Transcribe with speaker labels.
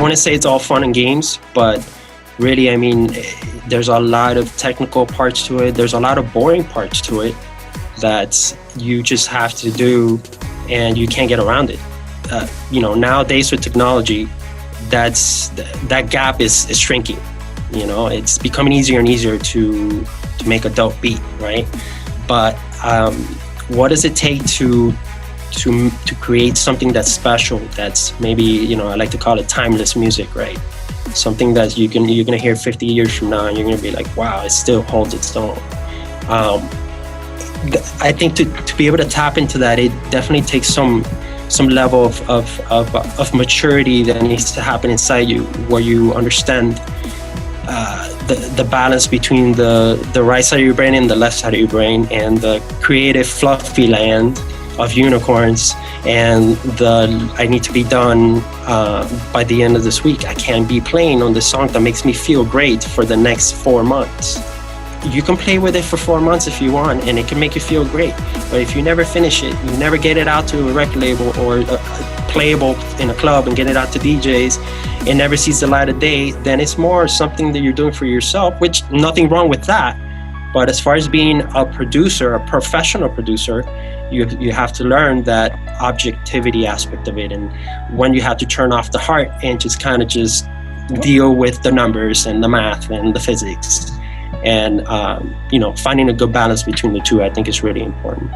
Speaker 1: want to say it's all fun and games, but really, I mean, there's a lot of technical parts to it. There's a lot of boring parts to it that you just have to do, and you can't get around it. Nowadays with technology, that gap is shrinking. It's becoming easier and easier to make a dope beat, right? But what does it take to create something that's special, that's maybe, I like to call it timeless music, right? Something that you're gonna hear 50 years from now and you're gonna be like, wow, it still holds its own. I think to be able to tap into that, it definitely takes some level of maturity that needs to happen inside you, where you understand the balance between the right side of your brain and the left side of your brain, and the creative fluffy land of unicorns, and I need to be done by the end of this week. I can't be playing on this song that makes me feel great for the next 4 months. You can play with it for 4 months if you want, and it can make you feel great. But if you never finish it, you never get it out to a record label or playable in a club and get it out to DJs, it never sees the light of day, then it's more something that you're doing for yourself, which nothing wrong with that. But as far as being a producer, a professional producer, you have to learn that objectivity aspect of it, and when you have to turn off the heart and just kind of just deal with the numbers and the math and the physics. And finding a good balance between the two, I think, is really important.